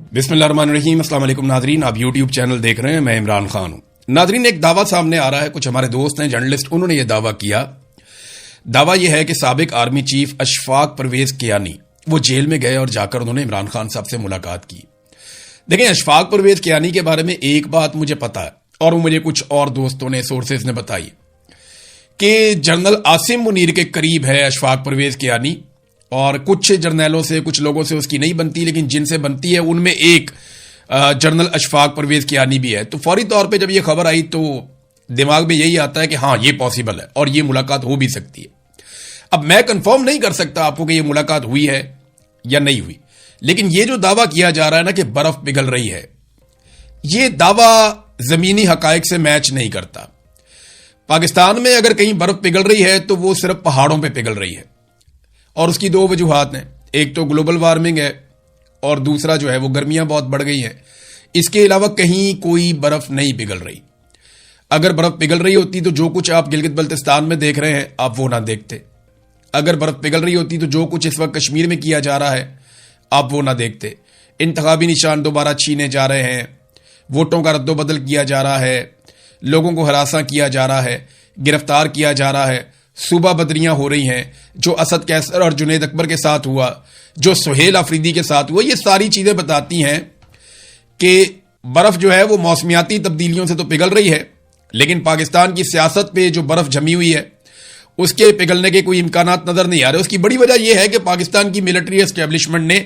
बिस्मिल्लाहिर्रहमानिर्रहीम। अस्सलाम वालेकुम नाजरीन, आप यूट्यूब चैनल देख रहे हैं, मैं इमरान खान हूं। नाजरीन, एक दावा सामने आ रहा है, कुछ हमारे दोस्त हैं जर्नलिस्ट, उन्होंने यह दावा किया। दावा यह है कि साबिक आर्मी चीफ अशफाक परवेज कियानी वो जेल में गए और जाकर उन्होंने इमरान खान साहब से मुलाकात की। देखें, अशफाक परवेज कियानी के बारे में एक बात मुझे पता है और वो मुझे कुछ और दोस्तों ने, सोर्सेज ने बताई कि जनरल आसिम मुनीर के करीब है अशफाक परवेज कियानी, और कुछ जर्नैलों से, कुछ लोगों से उसकी नहीं बनती, लेकिन जिनसे बनती है उनमें एक जनरल अशफाक परवेज कियानी भी है। तो फौरी तौर पे जब ये खबर आई तो दिमाग में यही आता है कि हाँ, ये पॉसिबल है और ये मुलाकात हो भी सकती है। अब मैं कंफर्म नहीं कर सकता आपको कि ये मुलाकात हुई है या नहीं हुई, लेकिन ये जो दावा किया जा रहा है ना कि बर्फ पिघल रही है, ये दावा जमीनी हकायक से मैच नहीं करता। पाकिस्तान में अगर कहीं बर्फ पिघल रही है तो वो सिर्फ पहाड़ों पे पिघल रही है, और उसकी दो वजूहात हैं। एक तो ग्लोबल वार्मिंग है और दूसरा जो है वो गर्मियां बहुत बढ़ गई हैं। इसके अलावा कहीं कोई बर्फ नहीं पिघल रही। अगर बर्फ पिघल रही होती तो जो कुछ आप गिलगित बल्तिस्तान में देख रहे हैं आप वो ना देखते। अगर बर्फ पिघल रही होती तो जो कुछ इस वक्त कश्मीर में किया जा रहा है आप वो ना देखते। इंतखाबी निशान दोबारा छीने जा रहे हैं, वोटों का रद्दोबदल किया जा रहा है, लोगों को हरासा किया जा रहा है, गिरफ्तार किया जा रहा है, सूबा बदरियां हो रही हैं, जो असद कैसर और जुनैद अकबर के साथ हुआ, जो सुहेल अफरीदी के साथ हुआ। ये सारी चीजें बताती हैं कि बर्फ जो है वो मौसमियाती तब्दीलियों से तो पिघल रही है, लेकिन पाकिस्तान की सियासत पे जो बर्फ जमी हुई है उसके पिघलने के कोई इम्कानात नजर नहीं आ रहे। उसकी बड़ी वजह यह है कि पाकिस्तान की मिलिट्री एस्टेब्लिशमेंट ने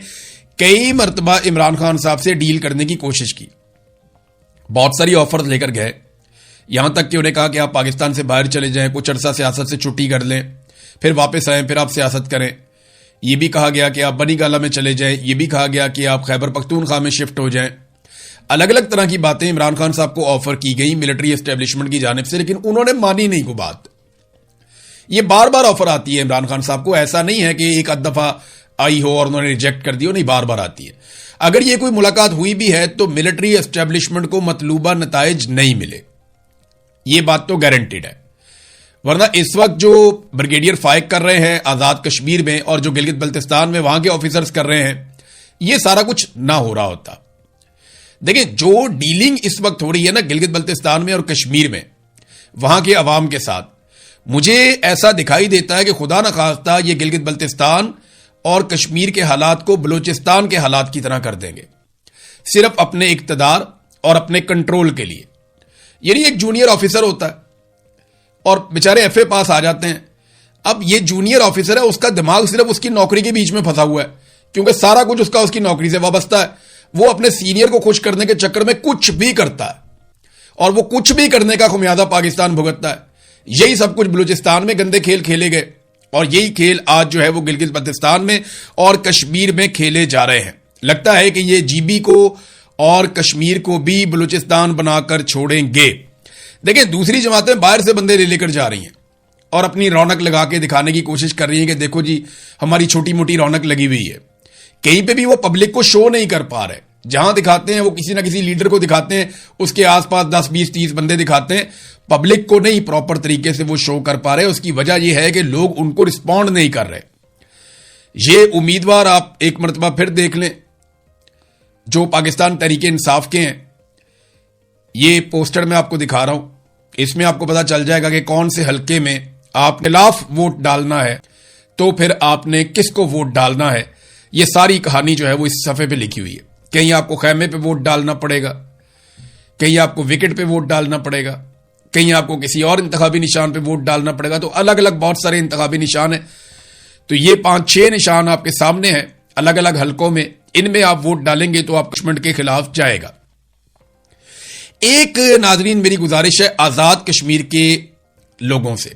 कई मरतबा इमरान खान साहब से डील करने की कोशिश की, बहुत सारी ऑफर्स लेकर गए, यहां तक कि उन्हें कहा कि आप पाकिस्तान से बाहर चले जाएं, कुछ अरसा सियासत से छुट्टी कर लें, फिर वापस आएं, फिर आप सियासत करें। यह भी कहा गया कि आप बनी गाला में चले जाएं, यह भी कहा गया कि आप खैबर पख्तूनख्वा में शिफ्ट हो जाएं। अलग अलग तरह की बातें इमरान खान साहब को ऑफर की गई मिलिट्री एस्टेब्लिशमेंट की जानिब से, लेकिन उन्होंने मानी नहीं को बात। यह बार बार ऑफर आती है इमरान खान साहब को, ऐसा नहीं है कि एक आध दफा आई हो और उन्होंने रिजेक्ट कर दी हो, नहीं, बार बार आती है। अगर यह कोई मुलाकात हुई भी है तो मिलिट्री एस्टेब्लिशमेंट को मतलूबा नताइज नहीं मिले, ये बात तो गारंटीड है। वरना इस वक्त जो ब्रिगेडियर फाइक कर रहे हैं आजाद कश्मीर में और जो गिलगित बल्तिस्तान में वहां के ऑफिसर्स कर रहे हैं, ये सारा कुछ ना हो रहा होता। देखिए, जो डीलिंग इस वक्त हो रही है ना गिलगित बल्तिस्तान में और कश्मीर में वहां के अवाम के साथ, मुझे ऐसा दिखाई देता है कि खुदा न खास्ता ये गिलगित बल्तिस्तान और कश्मीर के हालात को बलूचिस्तान के हालात की तरह कर देंगे, सिर्फ अपने इक्तदार और अपने कंट्रोल के लिए। यानी एक जूनियर ऑफिसर होता है और बेचारे एफए पास आ जाते हैं। अब ये जूनियर ऑफिसर है, उसका दिमाग सिर्फ उसकी नौकरी के बीच में फंसा हुआ है, क्योंकि सारा कुछ उसका उसकी नौकरी से वाबस्ता है। वो अपने सीनियर को खुश करने के चक्कर में कुछ भी करता है और वो कुछ भी करने का खुमियाजा पाकिस्तान भुगतता है। यही सब कुछ बलूचिस्तान में गंदे खेल खेले गए और यही खेल आज जो है वो गिलगित बल्तिस्तान में और कश्मीर में खेले जा रहे हैं। लगता है कि ये जीबी को और कश्मीर को भी बलूचिस्तान बनाकर छोड़ेंगे। देखिए, दूसरी जमातें बाहर से बंदे ले लेकर जा रही हैं और अपनी रौनक लगा के दिखाने की कोशिश कर रही हैं कि देखो जी, हमारी छोटी मोटी रौनक लगी हुई है। कहीं पे भी वो पब्लिक को शो नहीं कर पा रहे। जहां दिखाते हैं वो किसी ना किसी लीडर को दिखाते हैं, उसके आसपास 10 20 30 बंदे दिखाते हैं, पब्लिक को नहीं प्रॉपर तरीके से वो शो कर पा रहे। उसकी वजह यह है कि लोग उनको रिस्पॉन्ड नहीं कर रहे। ये उम्मीदवार आप एक मरतबा फिर देख लें जो पाकिस्तान तहरीक इंसाफ के हैं। ये पोस्टर मैं आपको दिखा रहा हूं, इसमें आपको पता चल जाएगा कि कौन से हलके में आप खिलाफ वोट डालना है तो फिर आपने किसको वोट डालना है। ये सारी कहानी जो है वो इस सफे पे लिखी हुई है। कहीं आपको खैमे पे वोट डालना पड़ेगा, कहीं आपको विकेट पे वोट डालना पड़ेगा, कहीं आपको किसी और इंतखाबी निशान पे वोट डालना पड़ेगा। तो अलग अलग बहुत सारे इंतखाबी निशान है। तो ये 5-6 निशान आपके सामने हैं अलग अलग हलकों में। इनमें आप वोट डालेंगे तो आप कश्मीर के खिलाफ जाएगा। एक नाजरीन मेरी गुजारिश है आजाद कश्मीर के लोगों से,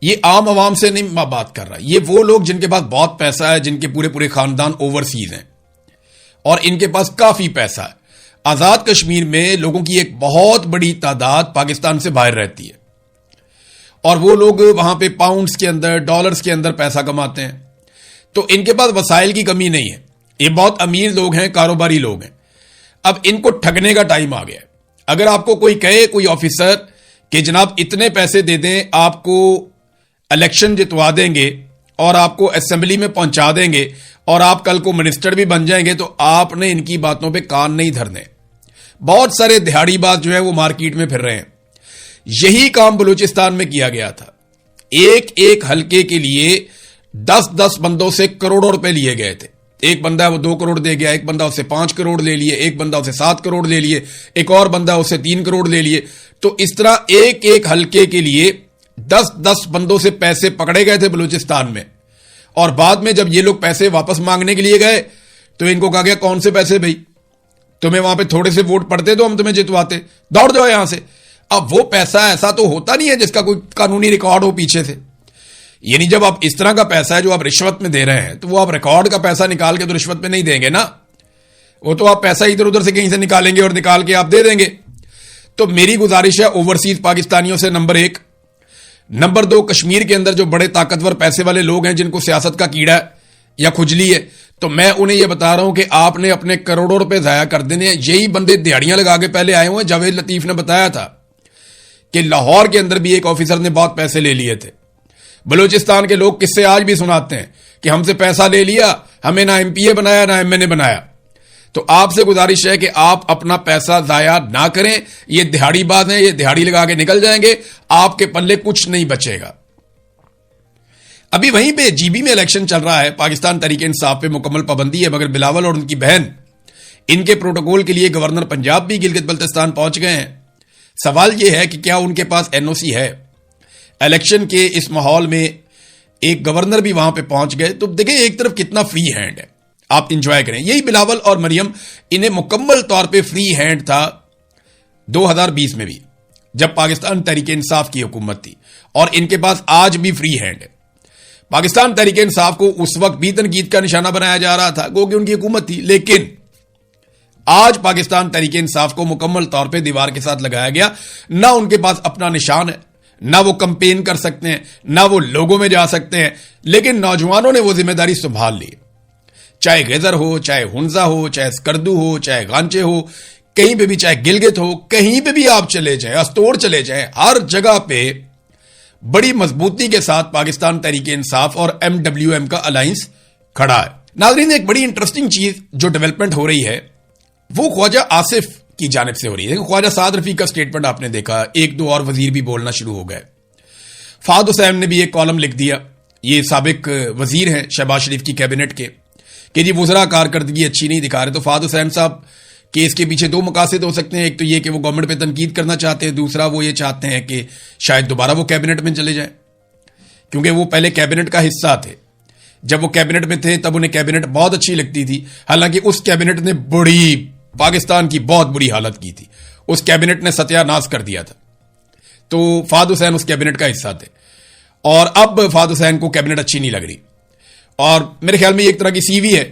ये आम आवाम से नहीं मैं बात कर रहा, ये वो लोग जिनके पास बहुत पैसा है, जिनके पूरे पूरे खानदान ओवरसीज हैं और इनके पास काफी पैसा है। आजाद कश्मीर में लोगों की एक बहुत बड़ी तादाद पाकिस्तान से बाहर रहती है और वो लोग वहां पे पाउंड्स के अंदर, डॉलर्स के अंदर पैसा कमाते हैं। तो इनके पास वसाइल की कमी नहीं है, ये बहुत अमीर लोग हैं, कारोबारी लोग हैं। अब इनको ठगने का टाइम आ गया है। अगर आपको कोई कहे, कोई ऑफिसर, कि जनाब इतने पैसे दे दें, आपको इलेक्शन जितवा देंगे और आपको असेंबली में पहुंचा देंगे اور آپ کل کو منسٹر بھی بن جائیں گے تو آپ نے ان کی باتوں پہ کان نہیں دھرنے. بہت سارے دہاڑی باز جو ہیں وہ مارکیٹ میں پھر رہے ہیں. یہی کام بلوچستان میں کیا گیا تھا. ایک ایک حلقے کے لیے 10 بندوں سے کروڑوں روپے لیے گئے تھے. ایک بندہ وہ 2 کروڑ دے گیا, ایک بندہ اسے 5 کروڑ لے لیے, ایک بندہ اسے 7 کروڑ لے لیے, ایک اور بندہ اسے 3 کروڑ لے لیے. تو اس طرح ایک ایک حلقے کے لیے 10 بندوں سے پیسے پکڑے گئے تھے بلوچستان میں. اور بعد میں جب یہ لوگ پیسے واپس مانگنے کے لیے گئے تو ان کو کہا گیا کون سے پیسے بھائی, تمہیں وہاں پہ تھوڑے سے ووٹ پڑتے تو ہم تمہیں جتواتے, دوڑ جاؤ یہاں سے. اب وہ پیسہ ایسا تو ہوتا نہیں ہے جس کا کوئی قانونی ریکارڈ ہو پیچھے سے. یعنی جب آپ اس طرح کا پیسہ ہے جو آپ رشوت میں دے رہے ہیں تو وہ آپ ریکارڈ کا پیسہ نکال کے تو رشوت میں نہیں دیں گے نا. وہ تو آپ پیسہ ادھر ادھر سے کہیں سے نکالیں گے اور نکال کے آپ دے دیں گے. تو میری گزارش ہے اوورسیز پاکستانیوں سے, نمبر 1. نمبر 2, کشمیر کے اندر جو بڑے طاقتور پیسے والے لوگ ہیں جن کو سیاست کا کیڑا ہے یا کھجلی ہے, تو میں انہیں یہ بتا رہا ہوں کہ آپ نے اپنے کروڑوں روپے ضائع کر دینے. یہی بندے دیہڑیاں لگا کے پہلے آئے ہوئے. جاوید لطیف نے بتایا تھا کہ لاہور کے اندر بھی ایک آفیسر نے بہت پیسے لے لیے تھے. بلوچستان کے لوگ قصے آج بھی سناتے ہیں کہ ہم سے پیسہ لے لیا, ہمیں نہ ایم پی اے بنایا نہ ایم این اے بنایا. تو آپ سے گزارش ہے کہ آپ اپنا پیسہ ضائع نہ کریں. یہ دہاڑی باز ہیں, یہ دہاڑی لگا کے نکل جائیں گے, آپ کے پلے کچھ نہیں بچے گا. ابھی وہیں پہ جی بی میں الیکشن چل رہا ہے. پاکستان تحریک انصاف پہ مکمل پابندی ہے, مگر بلاول اور ان کی بہن ان کے پروٹوکول کے لیے گورنر پنجاب بھی گلگت بلتستان پہنچ گئے ہیں. سوال یہ ہے کہ کیا ان کے پاس این او سی ہے؟ الیکشن کے اس ماحول میں ایک گورنر بھی وہاں پہ پہنچ گئے. تو دیکھیں ایک طرف کتنا فری ہینڈ ہے, آپ انجوائے کریں. یہی بلاول اور مریم, انہیں مکمل طور پہ فری ہینڈ تھا 2020 میں بھی جب پاکستان تحریک انصاف کی حکومت تھی, اور ان کے پاس آج بھی فری ہینڈ ہے. پاکستان تحریک انصاف کو اس وقت بھی تنقید کا نشانہ بنایا جا رہا تھا گو کہ ان کی حکومت تھی, لیکن آج پاکستان تحریک انصاف کو مکمل طور پہ دیوار کے ساتھ لگایا گیا. نہ ان کے پاس اپنا نشان ہے, نہ وہ کمپین کر سکتے ہیں, نہ وہ لوگوں میں جا سکتے ہیں, لیکن نوجوانوں نے وہ ذمہ داری سنبھال لی. چاہے غیزر ہو, چاہے ہنزا ہو, چاہے اسکردو ہو, چاہے غانچے ہو, کہیں پہ بھی, چاہے گلگت ہو, کہیں پہ بھی آپ چلے جائیں, استور چلے جائیں, ہر جگہ پہ بڑی مضبوطی کے ساتھ پاکستان تحریک انصاف اور ایم ڈبلیو ایم کا الائنس کھڑا ہے. ناظرین, ایک بڑی انٹرسٹنگ چیز جو ڈیولپمنٹ ہو رہی ہے وہ خواجہ آصف کی جانب سے ہو رہی ہے. خواجہ سعد رفیق کا سٹیٹمنٹ آپ نے دیکھا, 1-2 اور وزیر بھی بولنا شروع ہو گئے. فہد حسین نے بھی ایک کالم لکھ دیا, یہ سابق وزیر ہیں شہباز شریف کی کیبنٹ کے, کہ جی وزراء کارکردگی اچھی نہیں دکھا رہے. تو فہد حسین صاحب کہ اس کے پیچھے 2 مقاصد ہو سکتے ہیں. ایک تو یہ کہ وہ گورنمنٹ پہ تنقید کرنا چاہتے ہیں, دوسرا وہ یہ چاہتے ہیں کہ شاید دوبارہ وہ کیبنٹ میں چلے جائیں, کیونکہ وہ پہلے کیبنٹ کا حصہ تھے. جب وہ کیبنٹ میں تھے تب انہیں کیبنٹ بہت اچھی لگتی تھی, حالانکہ اس کیبنٹ نے پاکستان کی بہت بری حالت کی تھی. اس کیبنٹ نے ستیہ ناش کر دیا تھا. تو فہد حسین اس کیبنٹ کا حصہ تھے, اور اب فہد حسین کو کیبنٹ اچھی نہیں لگ رہی, اور میرے خیال میں یہ ایک طرح کی سی وی ہے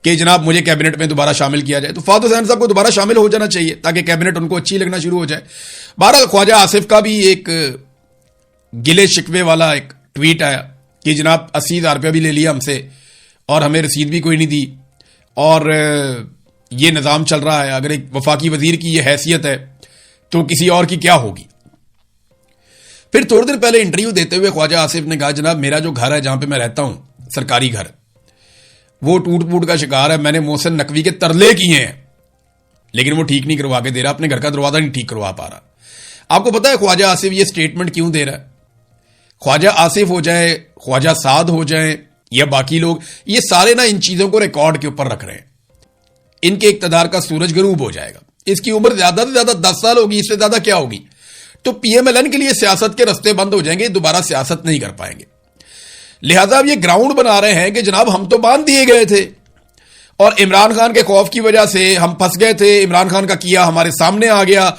کہ جناب مجھے کیبنٹ میں دوبارہ شامل کیا جائے. تو فہد حسین صاحب کو دوبارہ شامل ہو جانا چاہیے تاکہ کیبنٹ ان کو اچھی لگنا شروع ہو جائے. بہرحال خواجہ آصف کا بھی ایک گلے شکوے والا ایک ٹویٹ آیا کہ جناب 80,000 روپیہ بھی لے لیا ہم سے اور ہمیں رسید بھی کوئی نہیں دی, اور یہ نظام چل رہا ہے. اگر ایک وفاقی وزیر کی یہ حیثیت ہے تو کسی اور کی کیا ہوگی. پھر تھوڑے دن پہلے انٹرویو دیتے ہوئے خواجہ آصف نے کہا جناب میرا جو گھر ہے جہاں پہ میں رہتا ہوں, سرکاری گھر, وہ ٹوٹ پوٹ کا شکار ہے. میں نے محسن نقوی کے ترلے کیے ہیں لیکن وہ ٹھیک نہیں کروا کے دے رہا, اپنے گھر کا دروازہ نہیں ٹھیک کروا پا رہا. آپ کو پتا ہے خواجہ آصف یہ سٹیٹمنٹ کیوں دے رہا ہے؟ خواجہ آصف ہو جائے, خواجہ سعد ہو جائیں یا باقی لوگ, یہ سارے نا ان چیزوں کو ریکارڈ کے اوپر رکھ رہے ہیں. ان کے اقتدار کا سورج غروب ہو جائے گا. اس کی عمر زیادہ سے زیادہ 10 سال ہوگی, اس سے زیادہ کیا ہوگی. تو پی ایم ایل این کے لیے سیاست کے رستے بند ہو جائیں گے, دوبارہ سیاست نہیں کر پائیں گے. لہذا اب یہ گراؤنڈ بنا رہے ہیں کہ جناب ہم تو باندھ دیے گئے تھے اور عمران خان کے خوف کی وجہ سے ہم پھنس گئے تھے, عمران خان کا کیا ہمارے سامنے آ گیا,